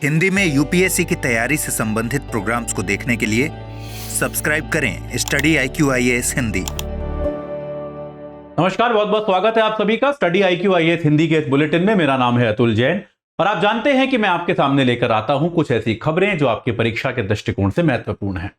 हिंदी में यूपीएससी की तैयारी से संबंधित प्रोग्राम्स को देखने के लिए सब्सक्राइब करें स्टडी IQ IAS हिंदी। नमस्कार, बहुत बहुत स्वागत है आप सभी का स्टडी IQ IAS हिंदी के इस बुलेटिन में। मेरा नाम है अतुल जैन और आप जानते हैं कि मैं आपके सामने लेकर आता हूं कुछ ऐसी खबरें जो आपकी परीक्षा के दृष्टिकोण से महत्वपूर्ण हैं।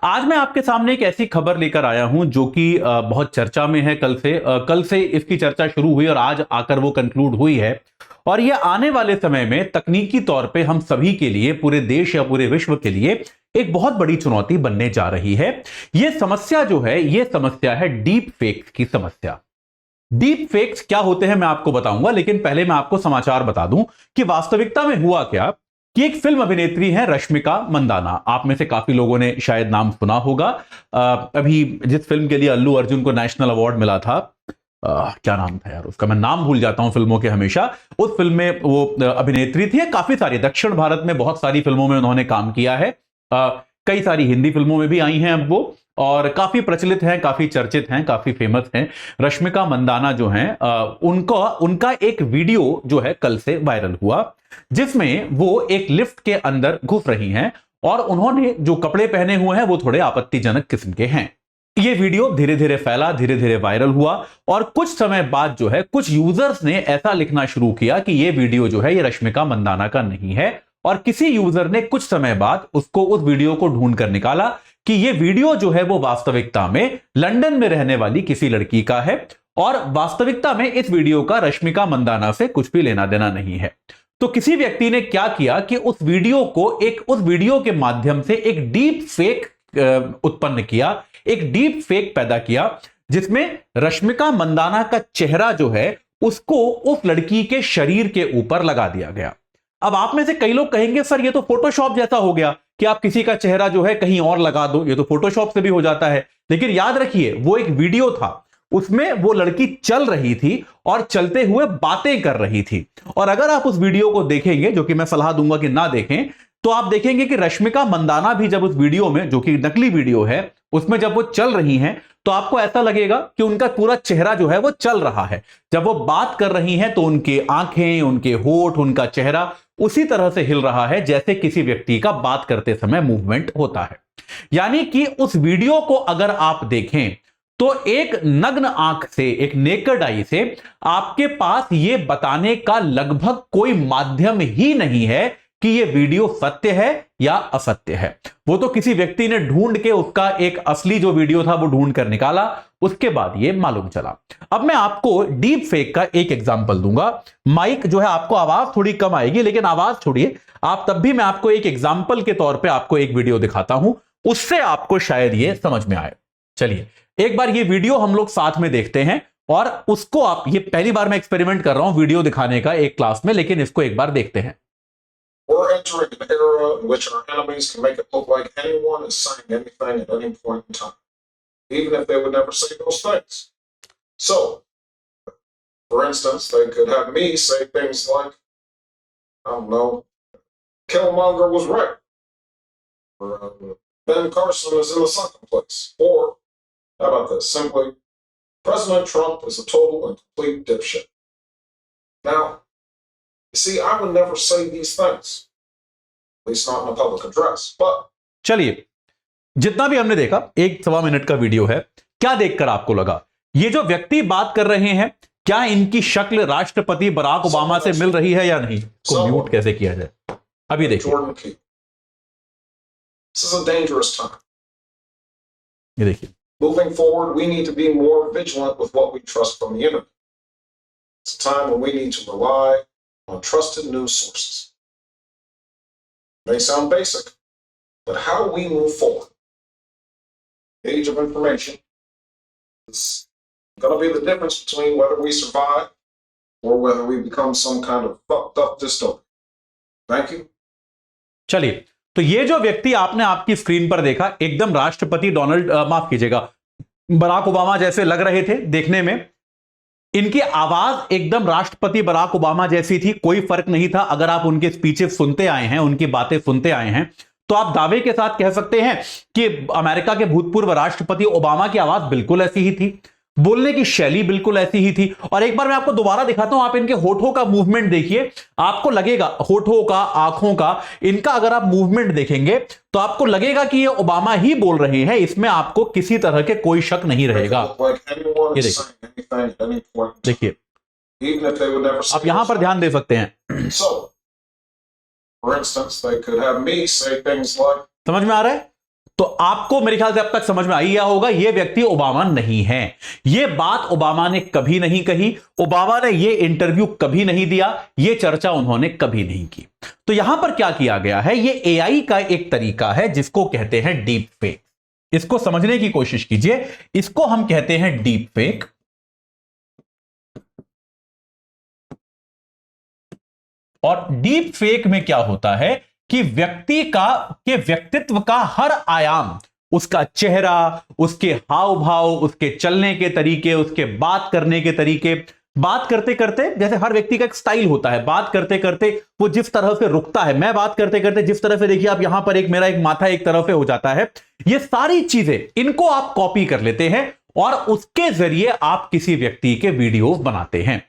आज मैं आपके सामने एक ऐसी खबर लेकर आया हूं जो कि बहुत चर्चा में है। कल से इसकी चर्चा शुरू हुई और आज आकर वो कंक्लूड हुई है और ये आने वाले समय में तकनीकी तौर पे हम सभी के लिए, पूरे देश या पूरे विश्व के लिए एक बहुत बड़ी चुनौती बनने जा रही है। ये समस्या जो है, ये समस्या है डीप फेक्स की समस्या। डीप फेक्स क्या होते हैं मैं आपको बताऊंगा, लेकिन पहले मैं आपको समाचार बता दूं कि वास्तविकता में हुआ क्या कि एक फिल्म अभिनेत्री है रश्मिका मंदाना। आप में से काफी लोगों ने शायद नाम सुना होगा। अभी जिस फिल्म के लिए अल्लू अर्जुन को नेशनल अवार्ड मिला था, क्या नाम था यार उसका, मैं नाम भूल जाता हूं फिल्मों के हमेशा। उस फिल्म में वो अभिनेत्री थी। काफी सारी दक्षिण भारत में बहुत सारी फिल्मों में उन्होंने काम किया है। कई सारी हिंदी फिल्मों में भी आई हैं अब वो, और काफी प्रचलित हैं, काफी चर्चित हैं, काफी फेमस हैं। रश्मिका मंदाना जो हैं, उनका एक वीडियो जो है कल से वायरल हुआ, जिसमें वो एक लिफ्ट के अंदर घुस रही हैं और उन्होंने जो कपड़े पहने हुए हैं वो थोड़े आपत्तिजनक किस्म के हैं। ये वीडियो धीरे धीरे फैला, धीरे धीरे वायरल हुआ और कुछ समय बाद जो है कुछ यूजर्स ने ऐसा लिखना शुरू किया कि ये वीडियो जो है ये रश्मिका मंदाना का नहीं है। और किसी यूजर ने कुछ समय बाद उस वीडियो को ढूंढ कर निकाला कि ये वीडियो जो है वो वास्तविकता में लंदन में रहने वाली किसी लड़की का है और वास्तविकता में इस वीडियो का रश्मिका मंदाना से कुछ भी लेना देना नहीं है। तो किसी व्यक्ति ने क्या किया कि उस वीडियो के माध्यम से एक डीप फेक उत्पन्न किया, एक डीप फेक पैदा किया, जिसमें रश्मिका मंदाना का चेहरा जो है उसको उस लड़की के शरीर के ऊपर लगा दिया गया। अब आप में से कई लोग कहेंगे सर ये तो फोटोशॉप जैसा हो गया कि आप किसी का चेहरा जो है कहीं और लगा दो, ये तो फोटोशॉप से भी हो जाता है। लेकिन याद रखिए वो एक वीडियो था, उसमें वो लड़की चल रही थी और चलते हुए बातें कर रही थी। और अगर आप उस वीडियो को देखेंगे, जो कि मैं सलाह दूंगा कि ना देखें, तो आप देखेंगे कि रश्मिका मंदाना भी जब उस वीडियो में, जो कि नकली वीडियो है, उसमें जब वो चल रही हैं तो आपको ऐसा लगेगा कि उनका पूरा चेहरा जो है वो चल रहा है। जब वो बात कर रही हैं तो उनकी आंखें, उनके होठ, उनका चेहरा उसी तरह से हिल रहा है जैसे किसी व्यक्ति का बात करते समय मूवमेंट होता है। यानी कि उस वीडियो को अगर आप देखें तो एक नग्न आंख से, एक नेकेड आई से आपके पास यह बताने का लगभग कोई माध्यम ही नहीं है कि यह वीडियो सत्य है या असत्य है। वो तो किसी व्यक्ति ने ढूंढ के उसका एक असली जो वीडियो था वो ढूंढ कर निकाला, उसके बाद ये मालूम चला। अब मैं आपको डीप फेक का एक एग्जांपल दूंगा। माइक जो है, आपको आवाज थोड़ी कम आएगी, लेकिन आवाज छोड़िए, आप तब भी मैं आपको एक एग्जांपल के तौर पे आपको एक वीडियो दिखाता हूं, उससे आपको शायद ये समझ में आए। चलिए एक बार ये वीडियो हम लोग साथ में देखते हैं और उसको आप, ये पहली बार मैं एक्सपेरिमेंट कर रहा हूं वीडियो दिखाने का एक क्लास में, लेकिन इसको एक बार देखते हैं। We're entering an era in which our enemies can make it look like anyone is saying anything at any point in time, even if they would never say those things. So, for instance, they could have me say things like, I don't know, Killmonger was right, or Ben Carson is in the sunken place, or how about this? Simply, President Trump is a total and complete dipshit. Now, you see, I would never say these things, at least not in a public address, but... चलिए, जितना भी हमने देखा, 1-1.25 minute का video है, क्या देखकर आपको लगा? ये जो व्यक्ति बात कर रहे हैं, क्या इनकी शक्ल राष्ट्रपति बराक ओबामा से मिल रही है या नहीं? को म्यूट कैसे किया जाए? अभी देखिए। This is a dangerous time. ये देखिए। Moving forward, we need to be more vigilant with what we trust from the internet. It's a time when we need to rely on trusted news sources. It may sound basic, but how we move forward, the age of information, is going to be the difference between whether we survive or whether we become some kind of fucked up dystopia. Thank you. चलिए, तो ये जो व्यक्ति आपने आपकी screen पर देखा, एकदम राष्ट्रपति माफ कीजिएगा, बराक ओबामा जैसे लग रहे थे देखने में। इनकी आवाज एकदम राष्ट्रपति बराक ओबामा जैसी थी, कोई फर्क नहीं था। अगर आप उनके स्पीचेस सुनते आए हैं, उनकी बातें सुनते आए हैं, तो आप दावे के साथ कह सकते हैं कि अमेरिका के भूतपूर्व राष्ट्रपति ओबामा की आवाज बिल्कुल ऐसी ही थी। बोलने की शैली बिल्कुल ऐसी ही थी। और एक बार मैं आपको दोबारा दिखाता हूं, आप इनके होठों का मूवमेंट देखिए, आपको लगेगा होठों का, आंखों का, इनका अगर आप मूवमेंट देखेंगे तो आपको लगेगा कि ये ओबामा ही बोल रहे हैं, इसमें आपको किसी तरह के कोई शक नहीं रहेगा। ये देखिए, आप यहां पर ध्यान दे सकते हैं। समझ में आ रहा है? तो आपको मेरे ख्याल से अब तक समझ में आई गया होगा, यह व्यक्ति ओबामा नहीं है। यह बात ओबामा ने कभी नहीं कही, ओबामा ने यह इंटरव्यू कभी नहीं दिया, यह चर्चा उन्होंने कभी नहीं की। तो यहां पर क्या किया गया है, यह एआई का एक तरीका है जिसको कहते हैं डीप फेक। इसको समझने की कोशिश कीजिए, इसको हम कहते हैं डीप फेक। और डीप फेक में क्या होता है कि व्यक्ति के व्यक्तित्व का हर आयाम, उसका चेहरा, उसके हाव भाव, उसके चलने के तरीके, उसके बात करने के तरीके, बात करते करते, जैसे हर व्यक्ति का एक स्टाइल होता है, बात करते करते वो जिस तरह से रुकता है, मैं बात करते करते जिस तरह से, देखिए आप यहां पर मेरा एक माथा एक तरफ हो जाता है, ये सारी चीजें, इनको आप कॉपी कर लेते हैं और उसके जरिए आप किसी व्यक्ति के वीडियो बनाते हैं।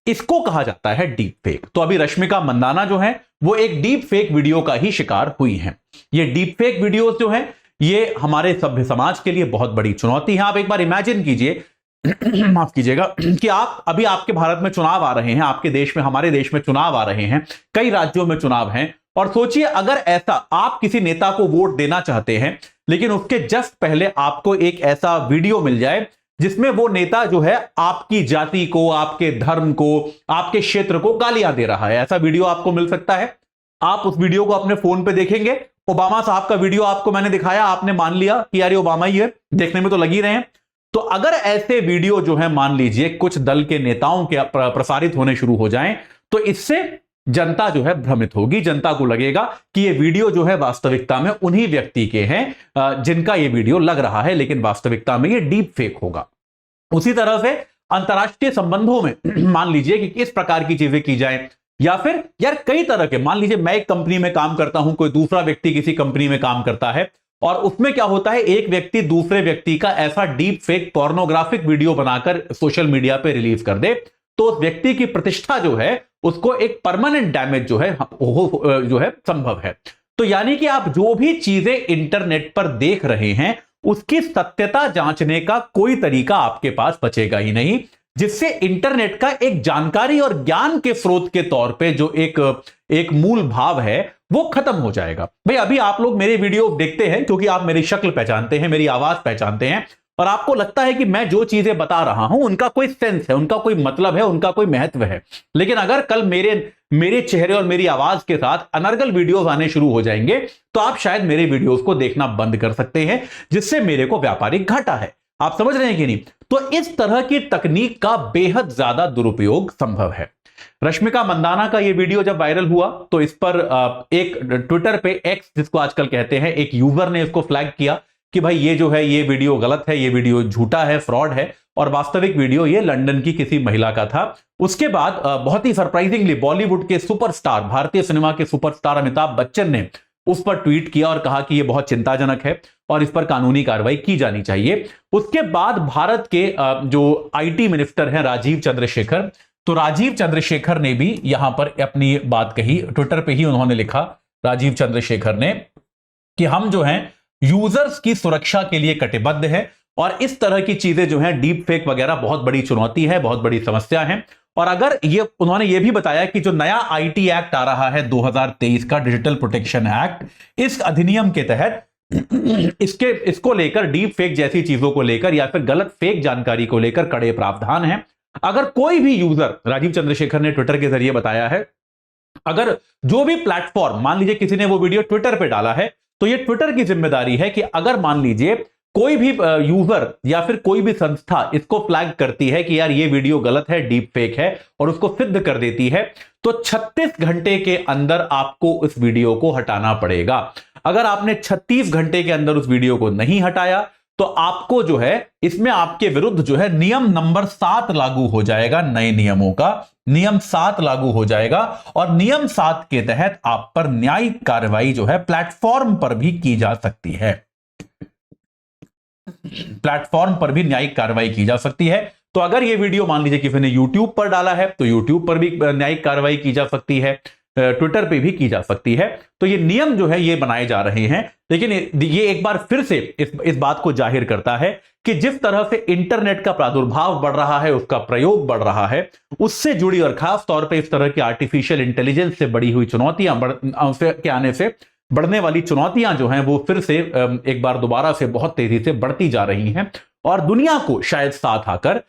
इसको कहा जाता है डीप फेक। तो अभी रश्मिका मंदाना जो है वो एक डीप फेक वीडियो का ही शिकार हुई हैं। ये डीप फेक वीडियोस जो हैं ये हमारे सभ्य समाज के लिए बहुत बड़ी चुनौती है। आप एक बार इमेजिन कीजिए माफ कीजिएगा कि आप अभी, आपके भारत में चुनाव आ रहे हैं, आपके देश में, हमारे देश में चुनाव आ रहे हैं, कई राज्यों में चुनाव हैं, और सोचिए अगर ऐसा आप किसी नेता को वोट देना चाहते हैं लेकिन उसके जस्ट पहले आपको एक ऐसा वीडियो मिल जाए जिसमें वो नेता जो है आपकी जाति को, आपके धर्म को, आपके क्षेत्र को गालियां दे रहा है। ऐसा वीडियो आपको मिल सकता है। आप उस वीडियो को अपने फोन पे देखेंगे, ओबामा साहब का वीडियो आपको मैंने दिखाया, आपने मान लिया कि यार ये ओबामा ही है, देखने में तो लग ही रहे हैं। तो अगर ऐसे वीडियो जो है मान लीजिए कुछ दल के नेताओं के प्रसारित होने शुरू हो जाएं, तो इससे जनता जो है भ्रमित होगी। जनता को लगेगा कि ये वीडियो जो है वास्तविकता में उन्हीं व्यक्ति के हैं जिनका ये वीडियो लग रहा है, लेकिन वास्तविकता में ये डीप फेक होगा। उसी तरह से अंतर्राष्ट्रीय संबंधों में मान लीजिए कि किस प्रकार की चीजें की जाए, या फिर यार कई तरह के, मान लीजिए मैं एक कंपनी में काम करता हूं, कोई दूसरा व्यक्ति किसी कंपनी में काम करता है, और उसमें क्या होता है, एक व्यक्ति दूसरे व्यक्ति का ऐसा डीप फेक पोर्नोग्राफिक वीडियो बनाकर सोशल मीडिया पे रिलीज कर दे, तो उस व्यक्ति की प्रतिष्ठा जो है उसको एक परमानेंट डैमेज जो है संभव है। तो यानी कि आप जो भी चीजें इंटरनेट पर देख रहे हैं उसकी सत्यता जांचने का कोई तरीका आपके पास बचेगा ही नहीं, जिससे इंटरनेट का एक जानकारी और ज्ञान के स्रोत के तौर पे जो एक मूल भाव है वो खत्म हो जाएगा। भाई अभी आप लोग मेरे वीडियो देखते हैं क्योंकि आप मेरी शक्ल पहचानते हैं, मेरी आवाज पहचानते हैं, और आपको लगता है कि मैं जो चीजें बता रहा हूं उनका कोई सेंस है, उनका कोई मतलब है, उनका कोई महत्व है। लेकिन अगर कल मेरे चेहरे और मेरी आवाज के साथ अनर्गल वीडियोस आने शुरू हो जाएंगे तो आप शायद मेरे वीडियोस को देखना बंद कर सकते हैं, जिससे मेरे को व्यापारिक घाटा है। आप समझ रहे हैं कि नहीं? तो इस तरह की तकनीक का बेहद ज्यादा दुरुपयोग संभव है। रश्मिका मंदाना का यह वीडियो जब वायरल हुआ तो इस पर एक ट्विटर पे एक्स जिसको आजकल कहते हैं, एक यूजर ने इसको फ्लैग किया कि भाई ये जो है ये वीडियो गलत है, ये वीडियो झूठा है, फ्रॉड है, और वास्तविक वीडियो ये लंदन की किसी महिला का था। उसके बाद बहुत ही सरप्राइजिंगली बॉलीवुड के सुपरस्टार, भारतीय सिनेमा के सुपरस्टार अमिताभ बच्चन ने उस पर ट्वीट किया और कहा कि यह बहुत चिंताजनक है और इस पर कानूनी कार्रवाई की जानी चाहिए। उसके बाद भारत के जो आईटी मिनिस्टर हैं राजीव चंद्रशेखर, तो राजीव चंद्रशेखर ने भी यहां पर अपनी बात कही, ट्विटर पे ही उन्होंने लिखा राजीव चंद्रशेखर ने कि हम जो हैं यूजर्स की सुरक्षा के लिए कटिबद्ध है, और इस तरह की चीजें जो हैं डीप फेक वगैरह बहुत बड़ी चुनौती है, बहुत बड़ी समस्या है। और अगर उन्होंने ये भी बताया कि जो नया आईटी एक्ट आ रहा है 2023 का, डिजिटल प्रोटेक्शन एक्ट, इस अधिनियम के तहत इसको लेकर, डीप फेक जैसी चीजों को लेकर या फिर गलत फेक जानकारी को लेकर कड़े प्रावधान हैं। अगर कोई भी यूजर, राजीव चंद्रशेखर ने ट्विटर के जरिए बताया है, अगर जो भी प्लेटफॉर्म, मान लीजिए किसी ने वो वीडियो ट्विटर पे डाला है, तो ये ट्विटर की जिम्मेदारी है कि अगर मान लीजिए कोई भी यूजर या फिर कोई भी संस्था इसको फ्लैग करती है कि यार ये वीडियो गलत है, डीप फेक है, और उसको सिद्ध कर देती है, तो 36 घंटे के अंदर आपको उस वीडियो को हटाना पड़ेगा। अगर आपने 36 घंटे के अंदर उस वीडियो को नहीं हटाया तो आपको जो है इसमें आपके विरुद्ध जो है नियम नंबर 7 लागू हो जाएगा। नए नियमों का नियम 7 लागू हो जाएगा, और नियम 7 के तहत आप पर न्यायिक कार्रवाई जो है प्लेटफॉर्म पर भी की जा सकती है। प्लेटफॉर्म पर भी न्यायिक कार्रवाई की जा सकती है। तो अगर ये वीडियो मान लीजिए किसी ने यूट्यूब पर डाला है तो यूट्यूब पर भी न्यायिक कार्रवाई की जा सकती है, ट्विटर पे भी की जा सकती है। तो ये नियम जो है ये बनाए जा रहे हैं, लेकिन ये एक बार फिर से इस बात को जाहिर करता है कि जिस तरह से इंटरनेट का प्रादुर्भाव बढ़ रहा है, उसका प्रयोग बढ़ रहा है, उससे जुड़ी और खास तौर पे इस तरह की आर्टिफिशियल इंटेलिजेंस से बड़ी हुई चुनौतियां के आने से बढ़ने वाली चुनौतियां जो हैं वो फिर से एक बार दोबारा से बहुत तेजी से बढ़ती जा रही हैं और दुनिया को शायद साथ आकर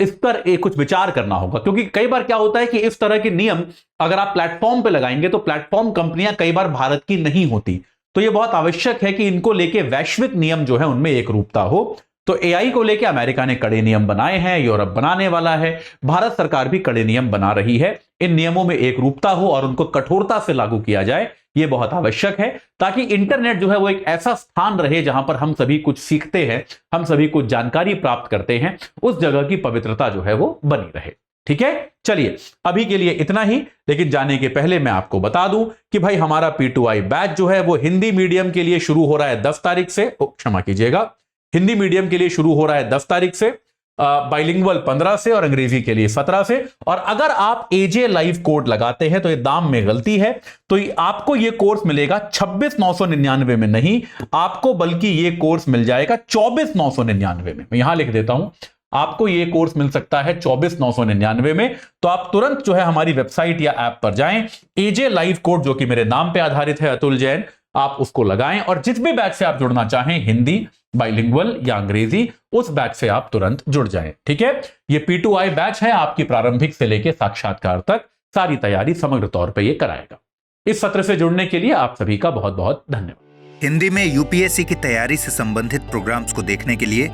इस पर कुछ विचार करना होगा। क्योंकि कई बार क्या होता है कि इस तरह के नियम अगर आप प्लेटफॉर्म पे लगाएंगे तो प्लेटफॉर्म कंपनियां कई बार भारत की नहीं होती, तो यह बहुत आवश्यक है कि इनको लेके वैश्विक नियम जो है उनमें एक रूपता हो। तो एआई को लेकर अमेरिका ने कड़े नियम बनाए हैं, यूरोप बनाने वाला है, भारत सरकार भी कड़े नियम बना रही है। इन नियमों में एक रूपता हो और उनको कठोरता से लागू किया जाए, यह बहुत आवश्यक है, ताकि इंटरनेट जो है वो एक ऐसा स्थान रहे जहां पर हम सभी कुछ सीखते हैं, हम सभी कुछ जानकारी प्राप्त करते हैं, उस जगह की पवित्रता जो है वो बनी रहे। ठीक है, चलिए अभी के लिए इतना ही। लेकिन जाने के पहले मैं आपको बता दूं कि भाई हमारा P2I बैच जो है वो हिंदी मीडियम के लिए शुरू हो रहा है 10 तारीख से, क्षमा कीजिएगा, हिंदी मीडियम के लिए शुरू हो रहा है 10 तारीख से, बाइलिंगुअल 15 से और अंग्रेजी के लिए 17 से। और अगर आप AJ लाइव कोड लगाते हैं तो ये दाम में गलती है, तो आपको ये कोर्स मिलेगा 26,999 में नहीं, आपको बल्कि ये कोर्स मिल जाएगा 24,999 में। मैं यहां लिख देता हूं, आपको ये कोर्स मिल सकता है 24,999 में। तो आप तुरंत जो है हमारी वेबसाइट या ऐप पर जाएं, AJ लाइव कोड जो कि मेरे नाम पे आधारित है अतुल जैन, आप उसको लगाएं और जिस भी बैच से आप जुड़ना चाहें, हिंदी, बाइलिंगुअल या अंग्रेजी, उस बैच से आप तुरंत जुड़ जाएं। ठीक है, ये P2I बैच है, आपकी प्रारंभिक से लेकर साक्षात्कार तक सारी तैयारी समग्र तौर पे ये कराएगा। इस सत्र से जुड़ने के लिए आप सभी का बहुत बहुत धन्यवाद। हिंदी में यूपीएससी की तैयारी से संबंधित प्रोग्राम्स को देखने के लिए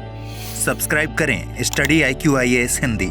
सब्सक्राइब करें स्टडी IQ IAS हिंदी।